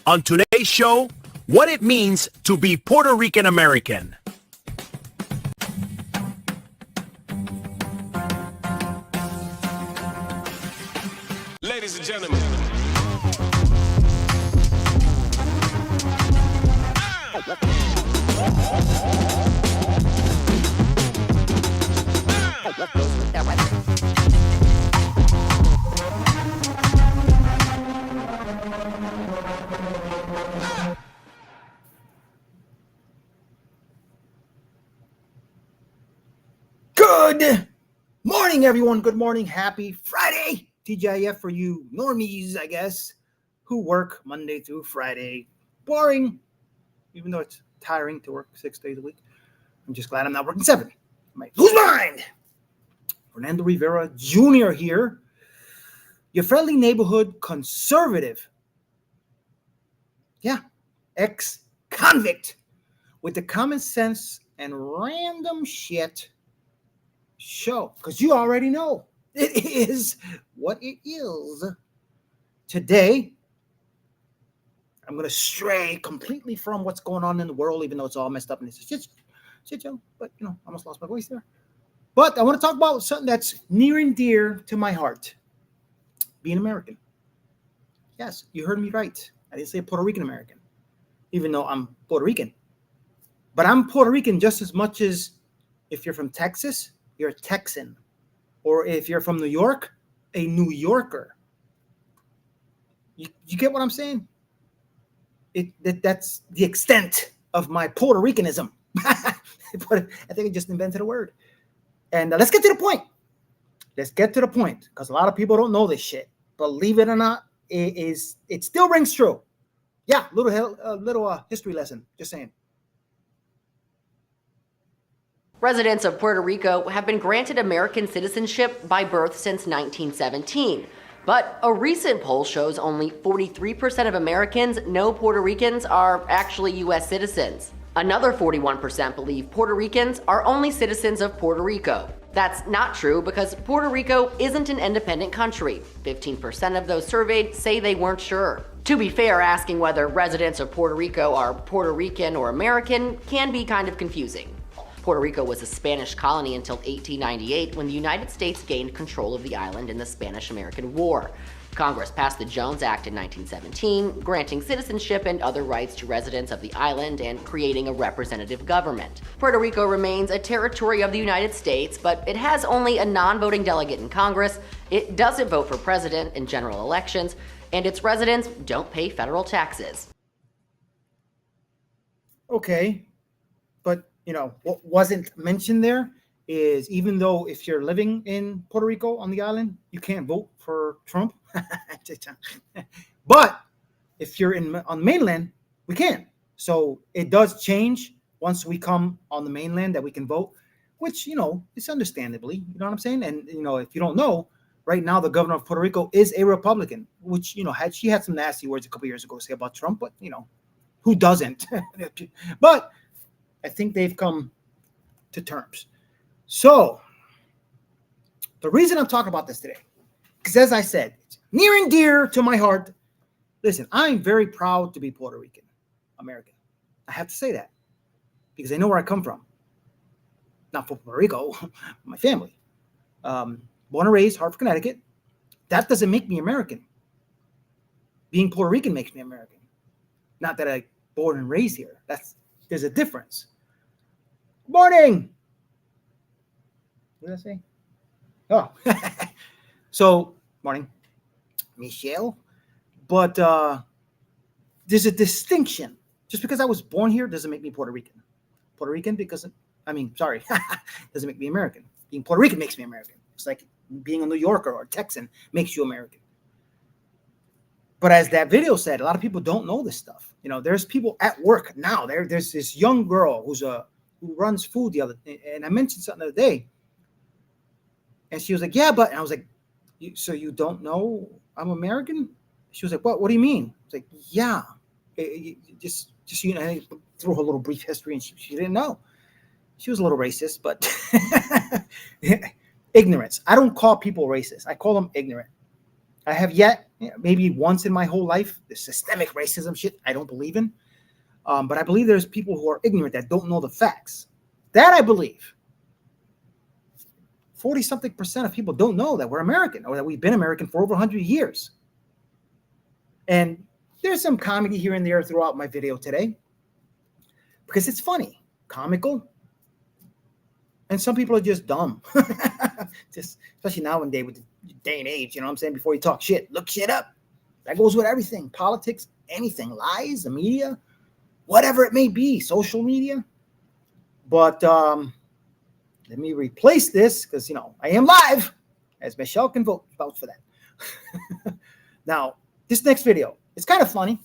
On today's show, what it means to be Puerto Rican American. Ladies and gentlemen. Good morning, everyone. Good morning. Happy Friday. TGIF for you normies, I guess, who work Monday through Friday. Boring, even though it's tiring to work 6 days a week. I'm just glad I'm not working 7. I might lose mind. Fernando Rivera Jr. here, your friendly neighborhood conservative. Yeah, ex-convict with the common sense and random shit show, because you already know it is what it is. Today, I'm going to stray completely from what's going on in the world, even though it's all messed up and it's a shit show. But, I almost lost my voice there. But I want to talk about something that's near and dear to my heart. Being American. Yes, you heard me right. I didn't say Puerto Rican American, even though I'm Puerto Rican. But I'm Puerto Rican just as much as if you're from Texas, you're a Texan. Or if you're from New York, a New Yorker. You get what I'm saying? That's the extent of my Puerto Ricanism. But I think I just invented a word. And let's get to the point. Let's get to the point, because a lot of people don't know this shit. Believe it or not, it still rings true. Yeah, little history lesson. Just saying. Residents of Puerto Rico have been granted American citizenship by birth since 1917. But a recent poll shows only 43% of Americans know Puerto Ricans are actually U.S. citizens. Another 41% believe Puerto Ricans are only citizens of Puerto Rico. That's not true because Puerto Rico isn't an independent country. 15% of those surveyed say they weren't sure. To be fair, asking whether residents of Puerto Rico are Puerto Rican or American can be kind of confusing. Puerto Rico was a Spanish colony until 1898, when the United States gained control of the island in the Spanish-American War. Congress passed the Jones Act in 1917, granting citizenship and other rights to residents of the island and creating a representative government. Puerto Rico remains a territory of the United States, but it has only a non-voting delegate in Congress, it doesn't vote for president in general elections, and its residents don't pay federal taxes. Okay, but what wasn't mentioned there is, even though if you're living in Puerto Rico on the island, you can't vote for Trump. But if you're on the mainland, we can. So it does change once we come on the mainland that we can vote, which, it's understandably, you know what I'm saying? And, if you don't know, right now the governor of Puerto Rico is a Republican, which, she had some nasty words a couple years ago to say about Trump, but, who doesn't? But I think they've come to terms. So the reason I'm talking about this today, because as I said, it's near and dear to my heart. Listen, I'm very proud to be Puerto Rican American. I have to say that because I know where I come from. Not from Puerto Rico, my family. Born and raised, Hartford, Connecticut. That doesn't make me American. Being Puerto Rican makes me American. Not that I born and raised here. There's a difference. Morning. What did I say? Oh, so morning, Michelle. But there's a distinction. Just because I was born here doesn't make me Puerto Rican. Puerto Rican doesn't make me American. Being Puerto Rican makes me American. It's like being a New Yorker or a Texan makes you American. But as that video said, a lot of people don't know this stuff. There's people at work now. There's this young girl who runs food and I mentioned something the other day. And she was like, yeah, but, and I was like, so you don't know I'm American? She was like, what do you mean? I was like, yeah, just I threw her a little brief history, and she didn't know. She was a little racist, but ignorance. I don't call people racist. I call them ignorant. I have yet, maybe once in my whole life, the systemic racism shit I don't believe in. But I believe there's people who are ignorant that don't know the facts. That I believe. 40-something% of people don't know that we're American or that we've been American for over 100 years. And there's some comedy here and there throughout my video today because it's funny, comical. And some people are just dumb. Just especially nowadays with the day and age, you know what I'm saying? Before you talk shit, look shit up. That goes with everything. Politics, anything, lies, the media, whatever it may be, social media. But let me replace this because, you know, I am live, as Michelle can vouch for that. Now, this next video, it's kind of funny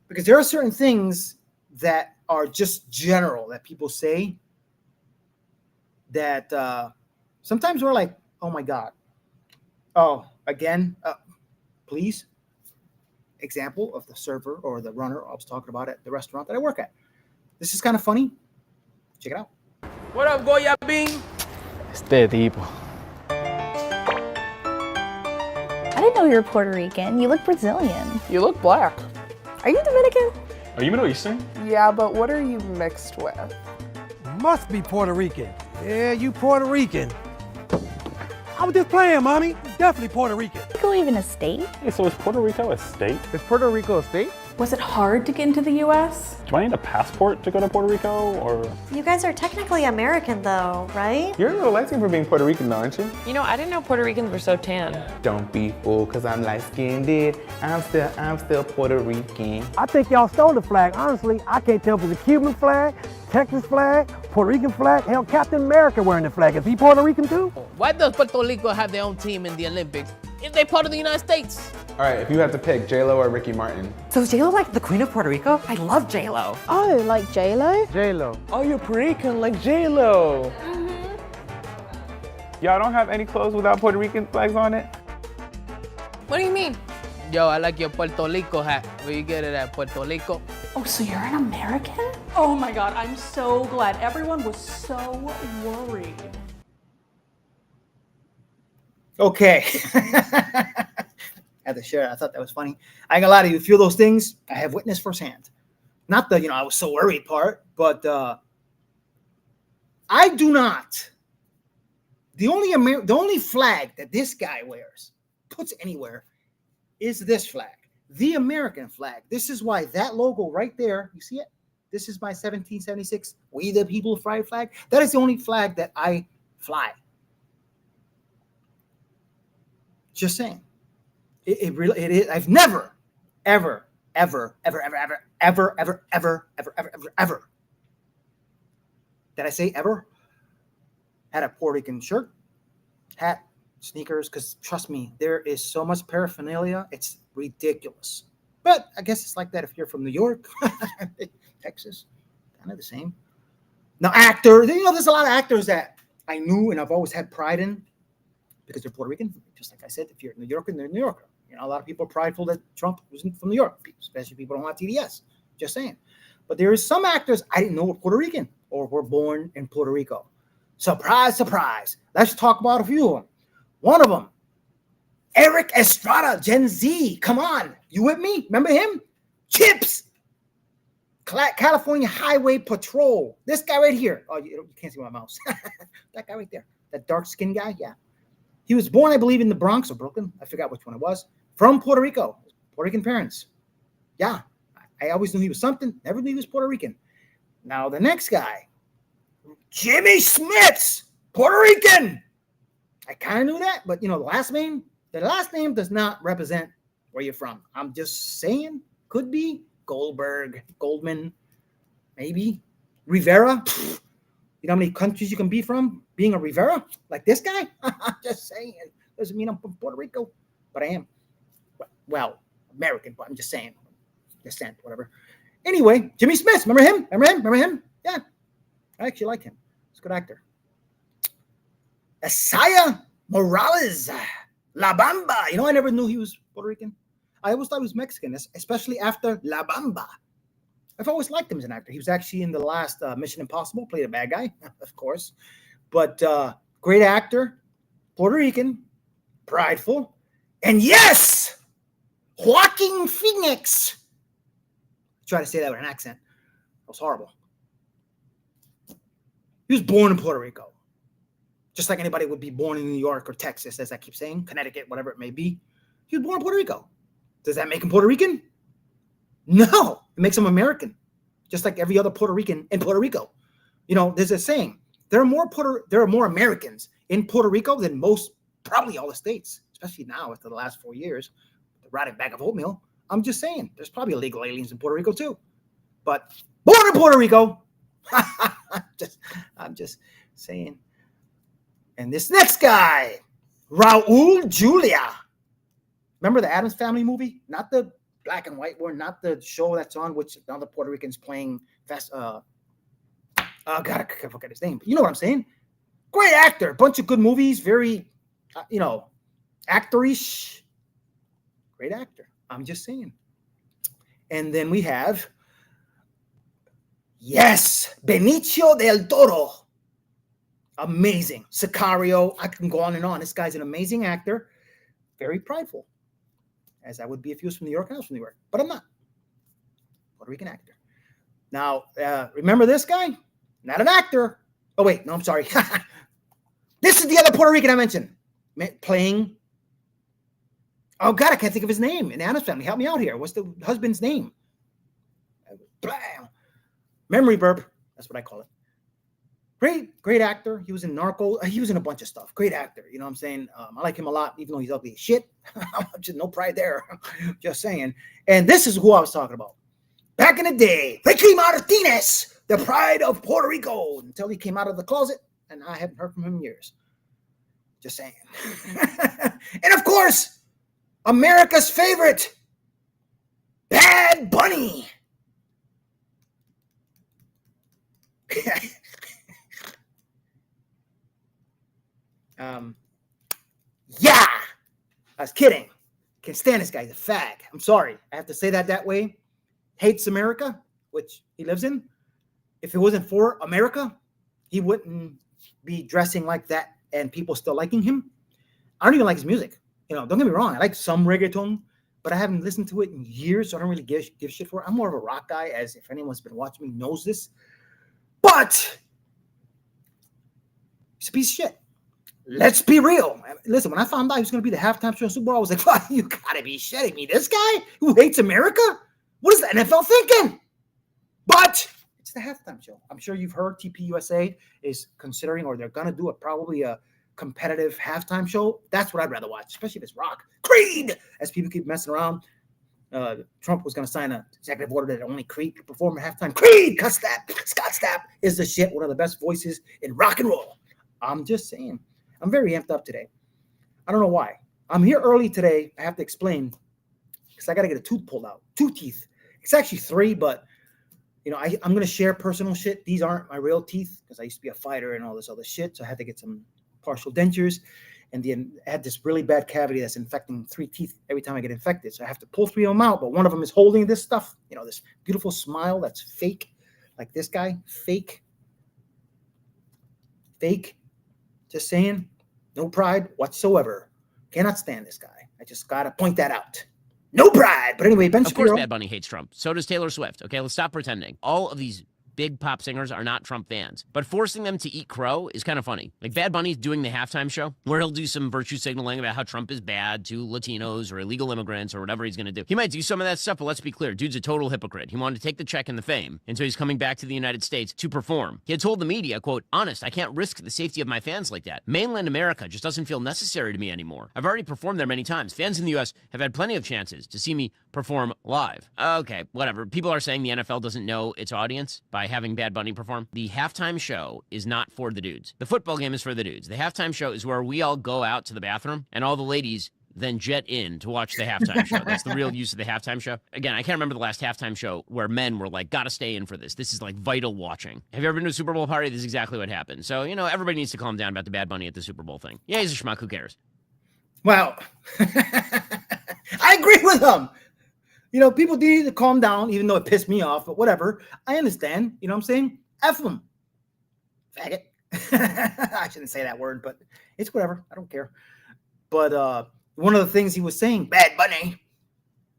because there are certain things that are just general that people say that sometimes we're like, oh my God. Oh, again, please. Example of the server or the runner I was talking about at the restaurant that I work at. This is kind of funny. Check it out. What up, Goya Bean? Este tipo. I didn't know you were Puerto Rican. You look Brazilian. You look black. Are you Dominican? Are you Middle Eastern? Yeah, but what are you mixed with? Must be Puerto Rican. Yeah, you Puerto Rican. I was just playing, mommy. Definitely Puerto Rican. Rico even a state? Hey, so is Puerto Rico a state? Is Puerto Rico a state? Was it hard to get into the US? Do I need a passport to go to Puerto Rico, or? You guys are technically American though, right? You're a little light skinned for being Puerto Rican, aren't you? You know, I didn't know Puerto Ricans were so tan. Don't be fooled, cause I'm light skinned. I'm still Puerto Rican. I think y'all stole the flag. Honestly, I can't tell if it's a Cuban flag, Texas flag, Puerto Rican flag. Hell, Captain America wearing the flag. Is he Puerto Rican too? Why does Puerto Rico have their own team in the Olympics? If they part of the United States? All right, if you have to pick J-Lo or Ricky Martin. So is J-Lo like the queen of Puerto Rico? I love J-Lo. Oh, like J-Lo? J-Lo. Oh, you're Puerto Rican like J-Lo. Y'all don't have any clothes without Puerto Rican flags on it? What do you mean? Yo, I like your Puerto Rico hat. Where you get it at, Puerto Rico? Oh, so you're an American? Oh my God, I'm so glad. Everyone was so worried. Okay. Had to share it. I thought that was funny. I ain't gonna lie to you. A few of those things I have witnessed firsthand. Not the, I was so worried part, but I do not. The only flag that this guy wears, puts anywhere, is this flag. The American flag. This is why that logo right there, you see it? This is my 1776 We the People Fly flag. That is the only flag that I fly. Just saying. It really is. I've never, ever, ever, ever, ever, ever, ever, ever, ever, ever, ever, ever, ever. Did I say ever? Had a Puerto Rican shirt, hat, sneakers, because trust me, there is so much paraphernalia, it's ridiculous. But I guess it's like that if you're from New York, Texas, kind of the same. Now, actor, there's a lot of actors that I knew and I've always had pride in because they're Puerto Rican. Just like I said, if you're New Yorker, they're New Yorker. A lot of people are prideful that Trump wasn't from New York, especially people don't want TDS. Just saying. But there is some actors I didn't know were Puerto Rican or were born in Puerto Rico. Surprise, surprise. Let's talk about a few of them. One of them, Eric Estrada, Gen Z. Come on. You with me? Remember him? Chips. California Highway Patrol. This guy right here. Oh, you can't see my mouse. That guy right there. That dark skinned guy. Yeah. He was born, I believe, in the Bronx or Brooklyn. I forgot which one it was. From Puerto Rico. Puerto Rican parents. Yeah. I always knew he was something. Never knew he was Puerto Rican. Now, the next guy, Jimmy Smits, Puerto Rican. I kind of knew that, but, the last name does not represent where you're from. I'm just saying, could be Goldberg, Goldman, maybe Rivera. You know how many countries you can be from being a Rivera? Like this guy? Just saying. Doesn't mean I'm from Puerto Rico, but I am. Well, American, but I'm just saying. Descent, whatever. Anyway, Jimmy Smith. Remember him? Remember him? Yeah. I actually like him. He's a good actor. Asaya Morales. La Bamba. I never knew he was Puerto Rican. I always thought he was Mexican, especially after La Bamba. I've always liked him as an actor. He was actually in the last Mission Impossible, played a bad guy, of course. But great actor, Puerto Rican, prideful. And yes, Joaquin Phoenix. Try to say that with an accent. That was horrible. He was born in Puerto Rico. Just like anybody would be born in New York or Texas, as I keep saying, Connecticut, whatever it may be. He was born in Puerto Rico. Does that make him Puerto Rican? No, it makes him American. Just like every other Puerto Rican in Puerto Rico. You know, there's a saying, there are more Americans in Puerto Rico than most, probably all the states, especially now after the last 4 years, the rotting bag of oatmeal. I'm just saying, there's probably illegal aliens in Puerto Rico too. But born in Puerto Rico. I'm just saying. And this next guy, Raul Julia. Remember the Addams Family movie? Not the black and white one, not the show that's on which now the Puerto Ricans playing fast. God, I forget his name. But you know what I'm saying? Great actor, bunch of good movies, very, actorish. Great actor. I'm just saying. And then we have, yes, Benicio del Toro. Amazing. Sicario. I can go on and on. This guy's an amazing actor. Very prideful. As I would be if he was from New York and I was from New York. But I'm not. Puerto Rican actor. Now, remember this guy? Not an actor. Oh, wait. No, I'm sorry. This is the other Puerto Rican I mentioned. Playing. Oh, God, I can't think of his name. In Addams Family. Help me out here. What's the husband's name? Blam. Memory burp. That's what I call it. Great actor. He was in Narco. He was in a bunch of stuff. Great actor. You know what I'm saying? I like him a lot, even though he's ugly as shit. Just no pride there. Just saying. And this is who I was talking about. Back in the day, Ricky Martinez, the pride of Puerto Rico, until he came out of the closet, and I haven't heard from him in years. Just saying. And of course, America's favorite, Bad Bunny. Yeah, I was kidding. Can't stand this guy. He's a fag. I'm sorry. I have to say that way. Hates America, which he lives in. If it wasn't for America, he wouldn't be dressing like that and people still liking him. I don't even like his music. Don't get me wrong. I like some reggaeton, but I haven't listened to it in years, so I don't really give shit for it. I'm more of a rock guy, as if anyone's been watching me knows this. But he's a piece of shit. Let's be real. Listen, when I found out he was going to be the halftime show in Super Bowl, I was like, well, you got to be shitting me. This guy who hates America? What is the NFL thinking? But it's the halftime show. I'm sure you've heard TPUSA is considering, or they're going to do probably a competitive halftime show. That's what I'd rather watch, especially if it's rock. Creed! As people keep messing around, Trump was going to sign an executive order that only Creed could perform at halftime. Creed! Scott Stapp is the shit. One of the best voices in rock and roll. I'm just saying. I'm very amped up today. I don't know why. I'm here early today. I have to explain because I got to get a tooth pulled out. 2 teeth. It's actually 3, but I'm going to share personal shit. These aren't my real teeth because I used to be a fighter and all this other shit. So I had to get some partial dentures, and then I had this really bad cavity that's infecting 3 teeth every time I get infected. So I have to pull 3 of them out, but one of them is holding this stuff. This beautiful smile that's fake, like this guy. Fake. Just saying, no pride whatsoever. Cannot stand this guy. I just got to point that out. No pride. But anyway, Ben Shapiro. Of course Bad Bunny hates Trump. So does Taylor Swift. Okay, let's stop pretending. All of these big pop singers are not Trump fans. But forcing them to eat crow is kind of funny. Like Bad Bunny's doing the halftime show where he'll do some virtue signaling about how Trump is bad to Latinos or illegal immigrants or whatever he's going to do. He might do some of that stuff, but let's be clear. Dude's a total hypocrite. He wanted to take the check and the fame, and so he's coming back to the United States to perform. He had told the media, quote, honest, I can't risk the safety of my fans like that. Mainland America just doesn't feel necessary to me anymore. I've already performed there many times. Fans in the U.S. have had plenty of chances to see me perform live. Okay, whatever. People are saying the NFL doesn't know its audience by having Bad Bunny perform. The halftime show is not for the dudes. The football game is for the dudes. The halftime show is where we all go out to the bathroom and all the ladies then jet in to watch the halftime show. That's the real use of the halftime show. Again, I can't remember the last halftime show where men were like, gotta stay in for this. This is like vital watching. Have you ever been to a Super Bowl party? This is exactly what happened. So, everybody needs to calm down about the Bad Bunny at the Super Bowl thing. Yeah, he's a schmuck. Who cares? Well, I agree with him. People need to calm down, even though it pissed me off, but whatever. I understand. You know what I'm saying? F them. Faggot. I shouldn't say that word, but it's whatever. I don't care. But one of the things he was saying, Bad Bunny,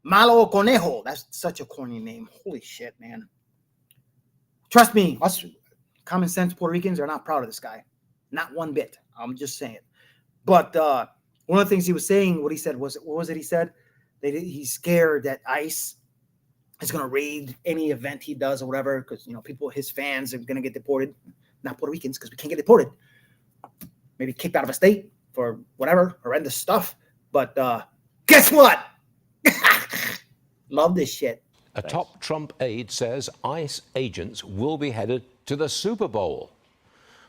Malo Conejo. That's such a corny name. Holy shit, man. Trust me, us common sense Puerto Ricans are not proud of this guy. Not one bit. I'm just saying. But one of the things he was saying, what he said was, what was it he said? He's scared that ICE is going to raid any event he does or whatever, because, you know, people, his fans are going to get deported. Not Puerto Ricans, because we can't get deported. Maybe kicked out of a state for whatever, horrendous stuff. But guess what? Love this shit. A top Trump aide says ICE agents will be headed to the Super Bowl.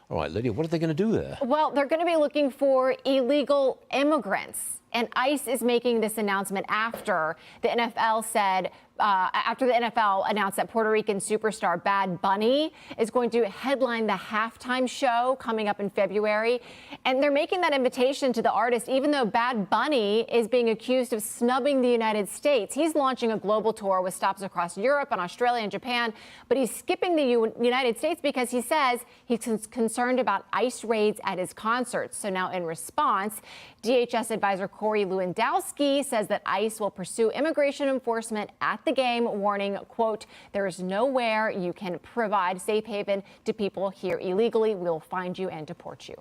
All right, Lydia, what are they going to do there? Well, they're going to be looking for illegal immigrants. And ICE is making this announcement after the NFL said, after the NFL announced that Puerto Rican superstar Bad Bunny is going to headline the halftime show coming up in February. And they're making that invitation to the artist, even though Bad Bunny is being accused of snubbing the United States. He's launching a global tour with stops across Europe and Australia and Japan, but he's skipping the United States because he says he's concerned about ICE raids at his concerts. So now in response, DHS advisor Corey Lewandowski says that ICE will pursue immigration enforcement at the game, warning, quote, there is nowhere you can provide safe haven to people here illegally. We'll find you and deport you.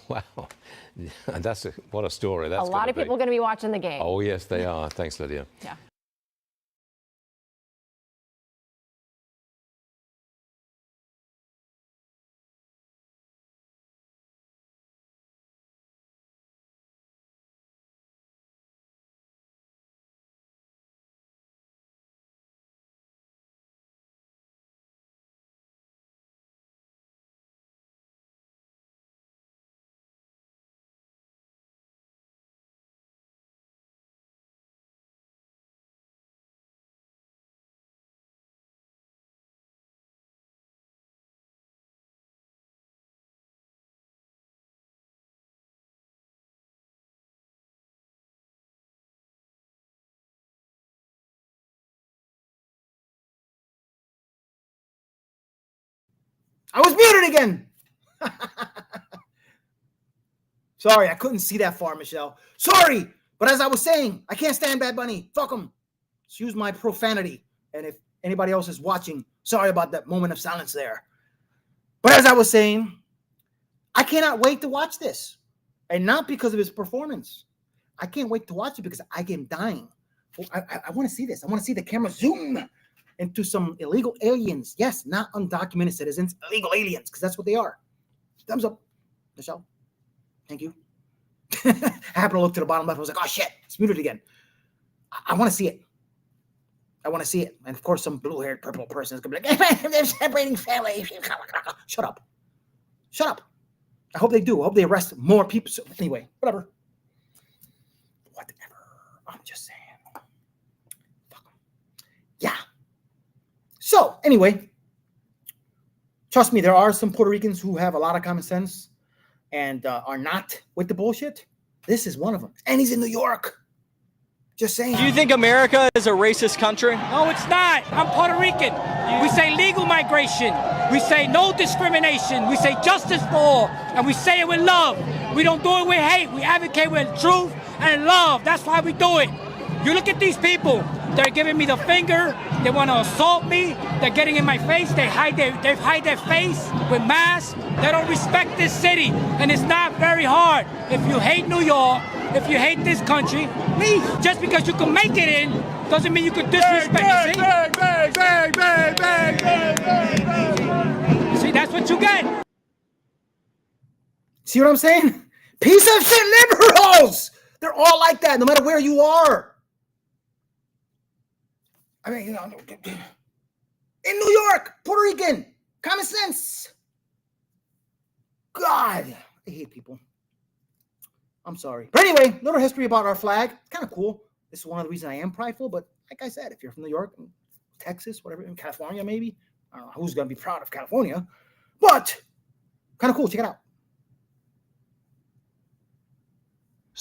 Wow. And what a story. That's a lot of people are going to be watching the game. Oh, yes, they are. Thanks, Lydia. Yeah. I was muted again. Sorry, I couldn't see that far, Michelle. Sorry. But as I was saying, I can't stand Bad Bunny. Fuck him. Excuse my profanity. And if anybody else is watching, sorry about that moment of silence there. But as I was saying, I cannot wait to watch this. And not because of his performance. I can't wait to watch it because I am dying. I want to see this. I want to see the camera zoom into some illegal aliens. Yes, not undocumented citizens, illegal aliens, because that's what they are. Thumbs up, Michelle. Thank you. I happened to look to the bottom left. I was like, oh, shit, it's muted again. I want to see it. I want to see it. And, of course, some blue-haired purple person is going to be like, they're separating families. Shut up. Shut up. I hope they do. I hope they arrest more people. So, anyway, whatever. Whatever. I'm just saying. Fuck. Yeah. So, anyway, trust me, there are some Puerto Ricans who have a lot of common sense and are not with the bullshit. This is one of them. And he's in New York. Just saying. Do you think America is a racist country? No, it's not. I'm Puerto Rican. We say legal migration. We say no discrimination. We say justice for all. And we say it with love. We don't do it with hate. We advocate with truth and love. That's why we do it. You look at these people. They're giving me the finger. They want to assault me. They're getting in my face. They hide their face with masks. They don't respect this city. And it's not very hard. If you hate New York, if you hate this country, leave. Just because you can make it in doesn't mean you can disrespect it. See, that's what you get. See what I'm saying? Piece of shit liberals. They're all like that, no matter where you are. I mean, you know, in New York, Puerto Rican, common sense. God, I hate people. I'm sorry. But anyway, little history about our flag. It's kind of cool. This is one of the reasons I am prideful. But like I said, if you're from New York, Texas, whatever, in California maybe, I don't know who's going to be proud of California. But kind of cool. Check it out.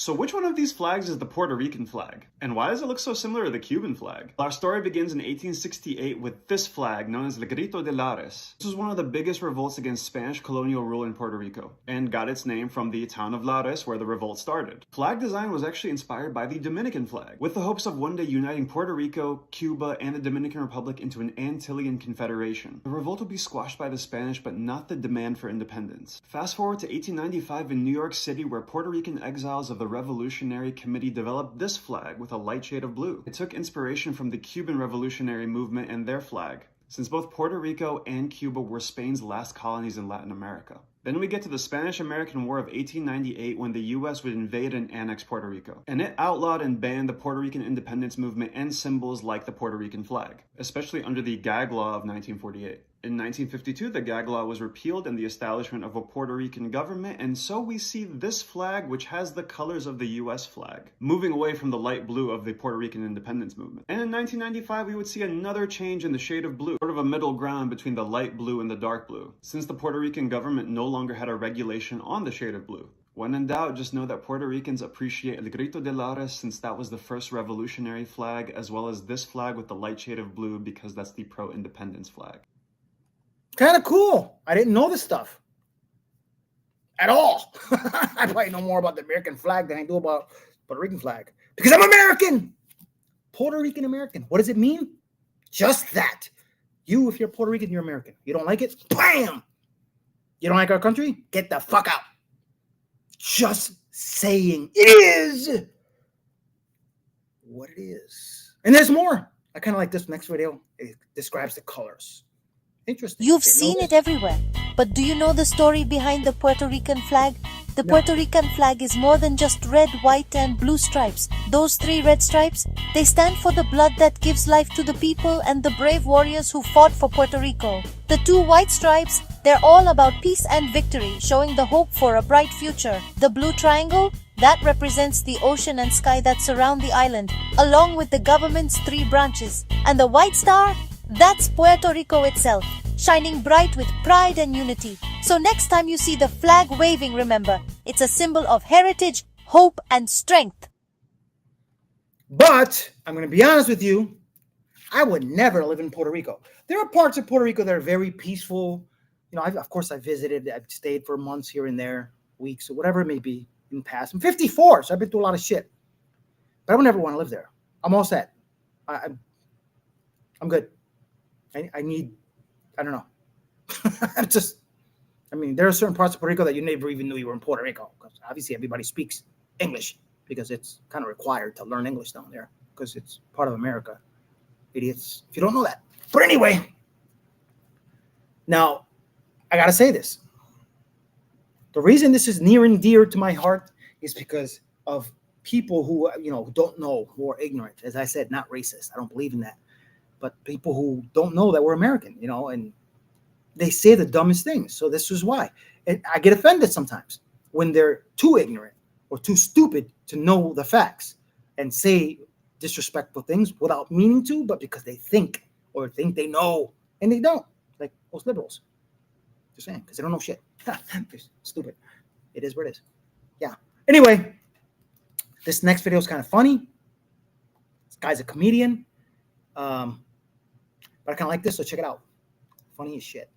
So which one of these flags is the Puerto Rican flag? And why does it look so similar to the Cuban flag? Our story begins in 1868 with this flag known as El Grito de Lares. This was one of the biggest revolts against Spanish colonial rule in Puerto Rico and got its name from the town of Lares where the revolt started. Flag design was actually inspired by the Dominican flag, with the hopes of one day uniting Puerto Rico, Cuba, and the Dominican Republic into an Antillean confederation. The revolt would be squashed by the Spanish, but not the demand for independence. Fast forward to 1895 in New York City, where Puerto Rican exiles of the Revolutionary Committee developed this flag with a light shade of blue. It took inspiration from the Cuban Revolutionary Movement and their flag, since both Puerto Rico and Cuba were Spain's last colonies in Latin America. Then we get to the Spanish-American War of 1898 when the US would invade and annex Puerto Rico. And it outlawed and banned the Puerto Rican independence movement and symbols like the Puerto Rican flag, especially under the Gag Law of 1948. In 1952, the Gag Law was repealed and the establishment of a Puerto Rican government, and so we see this flag, which has the colors of the US flag, moving away from the light blue of the Puerto Rican independence movement. And in 1995, we would see another change in the shade of blue, sort of a middle ground between the light blue and the dark blue, since the Puerto Rican government no longer had a regulation on the shade of blue. When in doubt, just know that Puerto Ricans appreciate El Grito de Lares since that was the first revolutionary flag, as well as this flag with the light shade of blue because that's the pro-independence flag. Kind of cool. I didn't know this stuff at all. I probably know more about the American flag than I do about Puerto Rican flag because I'm American. Puerto Rican American. What does it mean? Just that. You, if you're Puerto Rican, you're American. You don't like it? Bam! You don't like our country? Get the fuck out. Just saying it is what it is. And there's more. I kind of like this next video. It describes the colors. Interesting. You've seen it everywhere. But do you know the story behind the Puerto Rican flag? The Puerto Rican flag is more than just red, white, and blue stripes. Those 3 red stripes, they stand for the blood that gives life to the people and the brave warriors who fought for Puerto Rico. The 2 white stripes, they're all about peace and victory, showing the hope for a bright future. The blue triangle, that represents the ocean and sky that surround the island, along with the government's 3 branches. And the white star, that's Puerto Rico itself, shining bright with pride and unity. So next time you see the flag waving, remember, it's a symbol of heritage, hope, and strength. But I'm going to be honest with you, I would never live in Puerto Rico. There are parts of Puerto Rico that are very peaceful. You know, of course, I visited, I've stayed for months here and there, weeks, or whatever it may be in the past. I'm 54, so I've been through a lot of shit. But I would never want to live there. I'm all set. I'm good. I need, I don't know. I mean, there are certain parts of Puerto Rico that you never even knew you were in Puerto Rico. Because obviously everybody speaks English because it's kind of required to learn English down there because it's part of America. Idiots, if you don't know that. But anyway, now I got to say this. The reason this is near and dear to my heart is because of people who, you know, don't know, who are ignorant. As I said, not racist. I don't believe in that. But people who don't know that we're American, you know, and they say the dumbest things. So this is why. And I get offended sometimes when they're too ignorant or too stupid to know the facts and say disrespectful things without meaning to, but because they think or think they know, and they don't. Like most liberals. Just saying, because they don't know shit. They're stupid. It is what it is. Yeah. Anyway, this next video is kind of funny. This guy's a comedian. But I kind of like this, so check it out. Funny as shit.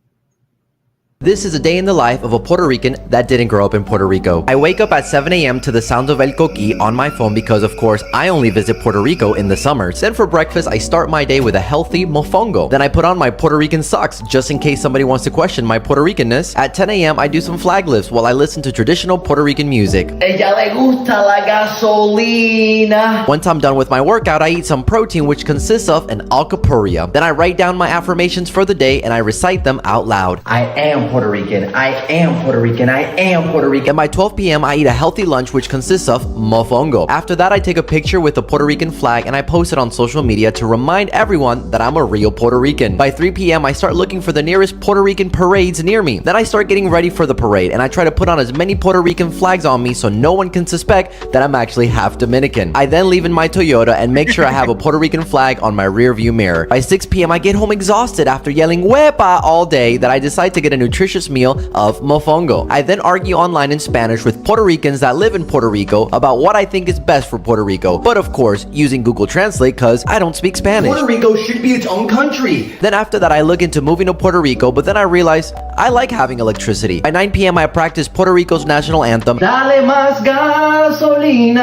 This is a day in the life of a Puerto Rican that didn't grow up in Puerto Rico. I wake up at 7 a.m. to the sounds of El Coqui on my phone because, of course, I only visit Puerto Rico in the summers. Then for breakfast, I start my day with a healthy mofongo. Then I put on my Puerto Rican socks just in case somebody wants to question my Puerto Ricanness. At 10 a.m., I do some flag lifts while I listen to traditional Puerto Rican music. Ella le gusta la gasolina. Once I'm done with my workout, I eat some protein, which consists of an alcapurria. Then I write down my affirmations for the day and I recite them out loud. I am Puerto Rican. I am Puerto Rican. I am Puerto Rican. And by 12 p.m., I eat a healthy lunch, which consists of mofongo. After that, I take a picture with the Puerto Rican flag and I post it on social media to remind everyone that I'm a real Puerto Rican. By 3 p.m., I start looking for the nearest Puerto Rican parades near me. Then I start getting ready for the parade and I try to put on as many Puerto Rican flags on me so no one can suspect that I'm actually half Dominican. I then leave in my Toyota and make sure I have a Puerto Rican flag on my rear view mirror. By 6 p.m., I get home exhausted after yelling "Wepa" all day that I decide to get a nutrition nutritious meal of mofongo. I then argue online in Spanish with Puerto Ricans that live in Puerto Rico about what I think is best for Puerto Rico, but of course using Google Translate because I don't speak Spanish. Puerto Rico should be its own country. Then after that, I look into moving to Puerto Rico, but then I realize I like having electricity. By 9 p.m. I practice Puerto Rico's national anthem. Dale más gasolina.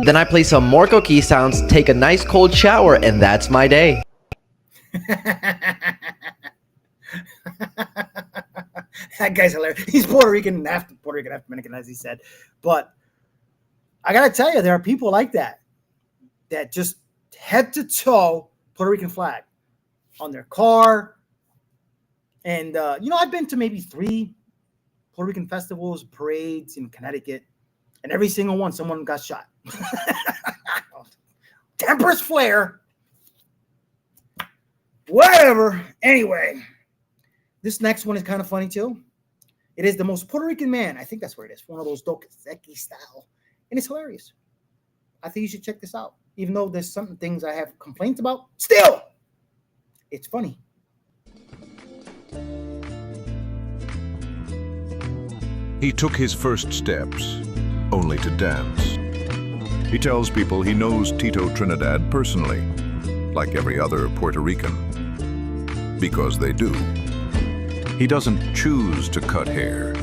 Then I play some more coquille sounds, take a nice cold shower, and that's my day. That guy's hilarious. He's Puerto Rican, half Dominican, as he said. But I gotta tell you, there are people like that just head to toe Puerto Rican flag on their car. And I've been to maybe 3 Puerto Rican festivals, parades in Connecticut, and every single one, someone got shot. Tempers flare. Whatever. Anyway, this next one is kind of funny too. It is the most Puerto Rican man. I think that's where it is. One of those Dokazeki style. And it's hilarious. I think you should check this out. Even though there's some things I have complaints about, still, it's funny. He took his first steps only to dance. He tells people he knows Tito Trinidad personally, like every other Puerto Rican, because they do. He doesn't choose to cut hair.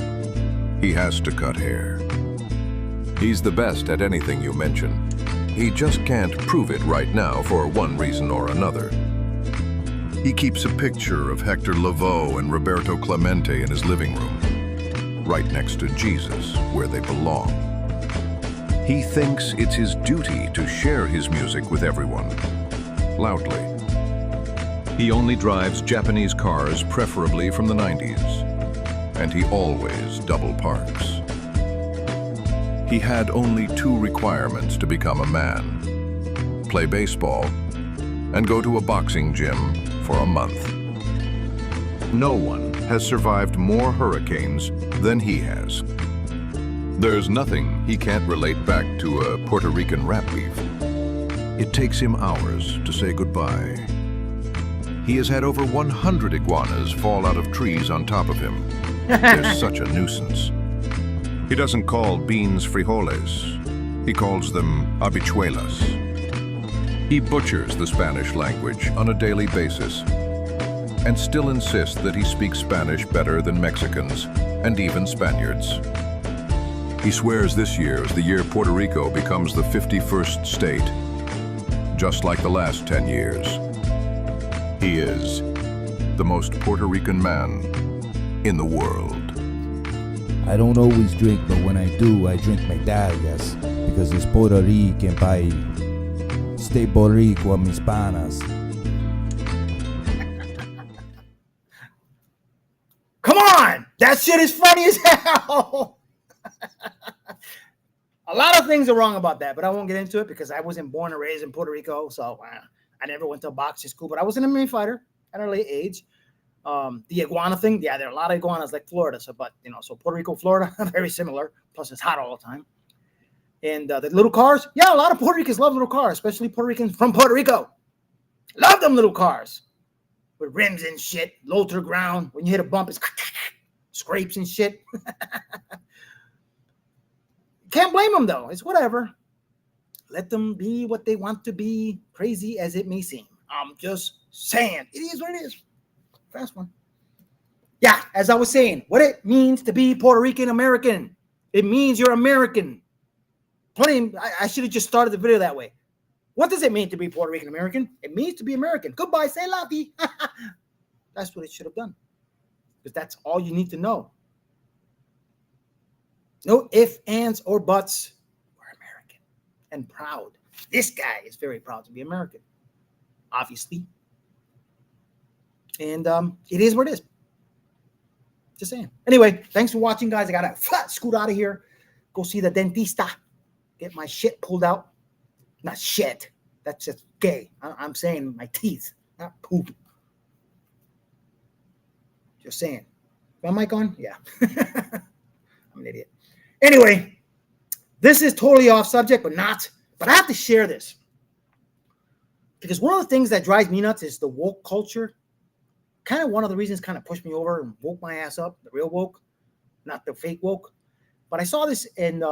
He has to cut hair. He's the best at anything you mention. He just can't prove it right now for one reason or another. He keeps a picture of Hector Lavoe and Roberto Clemente in his living room, right next to Jesus, where they belong. He thinks it's his duty to share his music with everyone, loudly. He only drives Japanese cars, preferably from the 90s, and he always double parks. He had only 2 requirements to become a man: play baseball and go to a boxing gym for a month. No one has survived more hurricanes than he has. There's nothing he can't relate back to a Puerto Rican rap beef. It takes him hours to say goodbye. He has had over 100 iguanas fall out of trees on top of him. They're such a nuisance. He doesn't call beans frijoles. He calls them habichuelas. He butchers the Spanish language on a daily basis and still insists that he speaks Spanish better than Mexicans and even Spaniards. He swears this year is the year Puerto Rico becomes the 51st state, just like the last 10 years. He is the most Puerto Rican man in the world. I don't always drink, but when I do, I drink my dad, yes, because it's Puerto Rican, by stay Puerto Rico, mis panas. Come on! That shit is funny as hell! A lot of things are wrong about that, but I won't get into it because I wasn't born and raised in Puerto Rico, so I never went to a boxing school, but I was an MMA fighter at a late age. The iguana thing, yeah, there are a lot of iguanas like Florida, so Puerto Rico, Florida, very similar. Plus, it's hot all the time. And the little cars, yeah, a lot of Puerto Ricans love little cars, especially Puerto Ricans from Puerto Rico. Love them little cars with rims and shit, low to the ground. When you hit a bump, it's scrapes and shit. Can't blame them though. It's whatever. Let them be what they want to be, crazy as it may seem. I'm just saying, it is what it is. Fast one. Yeah, as I was saying, what it means to be Puerto Rican American. It means you're American. I should have just started the video that way. What does it mean to be Puerto Rican American? It means to be American. Goodbye, say la vie. That's what it should have done. Because that's all you need to know. No ifs, ands, or buts. We're American and proud. This guy is very proud to be American, obviously. And it is what it is. Just saying. Anyway, thanks for watching, guys. I got to scoot out of here. Go see the dentista. Get my shit pulled out. Not shit. That's just gay. I'm saying my teeth, not poop. Just saying. Is my mic on? Yeah. I'm an idiot. Anyway, this is totally off subject, but I have to share this. Because one of the things that drives me nuts is the woke culture. kind of one of the reasons kind of pushed me over and woke my ass up, the real woke, not the fake woke. But I saw this, and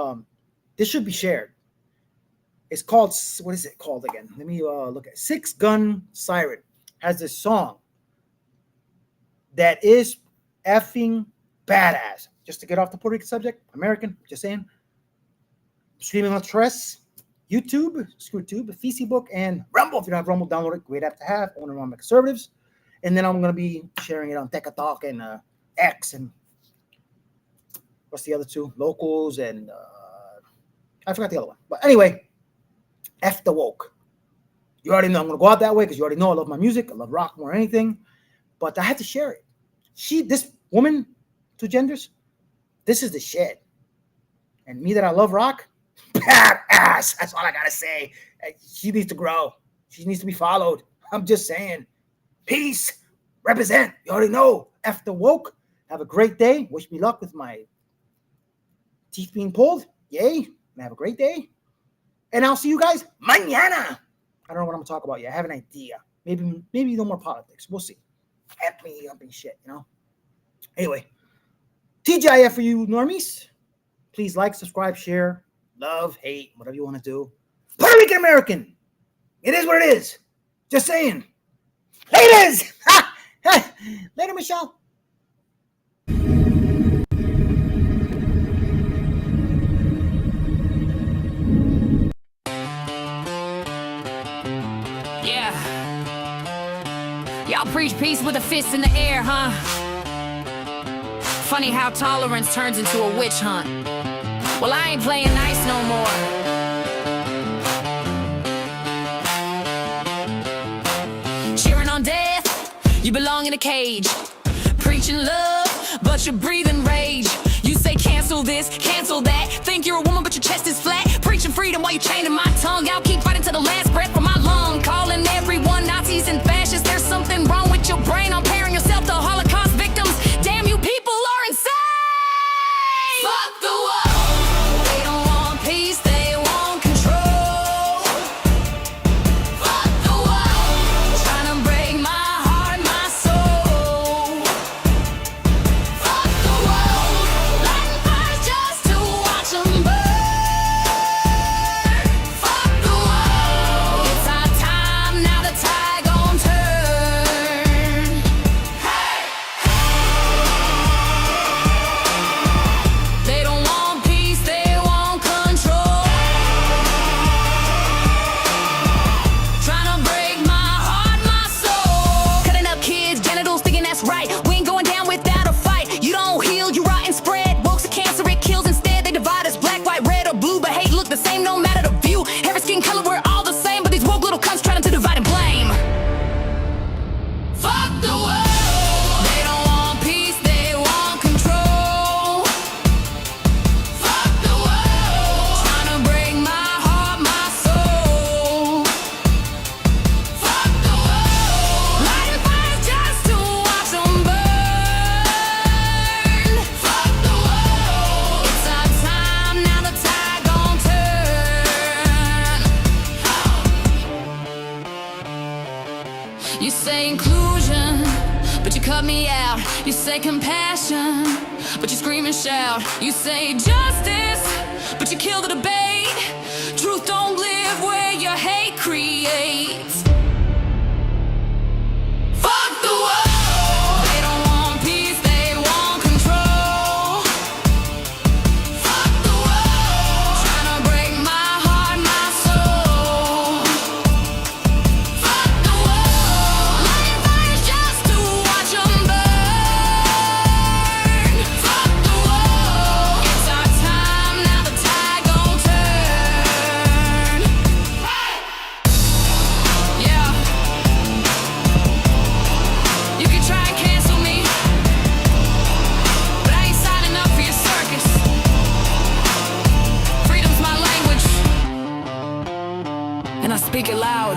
this should be shared. It's called, what is it called again? Let me look at it. Six Gun Siren has this song that is effing badass. Just to get off the Puerto Rican subject, American, just saying. Streaming on Tres, YouTube, ScrewTube, Facebook, and Rumble. If you don't have Rumble, download it. Great app to have. Owner on Conservatives. And then I'm going to be sharing it on Teka Talk and X and what's the other two? Locals and I forgot the other one. But anyway, F the woke. You already know I'm going to go out that way because you already know I love my music. I love rock more than anything. But I had to share it. This woman, two genders, this is the shit. And me that I love rock, badass. That's all I got to say. She needs to grow. She needs to be followed. I'm just saying. Peace. Represent. You already know. F the woke. Have a great day. Wish me luck with my teeth being pulled. Yay. Have a great day. And I'll see you guys mañana. I don't know what I'm going to talk about yet. I have an idea. Maybe no more politics. We'll see. Upping shit, you know. Anyway. TGIF for you normies. Please like, subscribe, share, love, hate, whatever you want to do. Puerto Rican American. It is what it is. Just saying. Ladies! Later, Michelle. Yeah. Y'all preach peace with a fist in the air, huh? Funny how tolerance turns into a witch hunt. Well, I ain't playing nice no more. You belong in a cage, preaching love, but you're breathing rage. You say cancel this, cancel that. Think you're a woman, but your chest is flat. Preaching freedom while you're chaining my tongue. I'll keep fighting to the last breath from my lung. Calling everyone Nazis and fascists. There's something wrong with your brain. I'm pairing yourself to Holocaust victims. Damn, you people are insane. Fuck the world. They don't want peace, they want control. Fuck the world. Trying to break my You say inclusion, but you cut me out. You say compassion, but you scream and shout. You say justice, but you kill the debate. Truth don't live where your hate creates. Fuck the world. They don't want peace, they want control. Fuck the world. Trying to break my heart, my soul. Fuck the world. Lighting fires just to watch them burn. Fuck the world. It's our time, now the tide gon' turn. Yeah. You can try and cancel me, but I ain't signing up for your circus. Freedom's my language, and I speak it loud.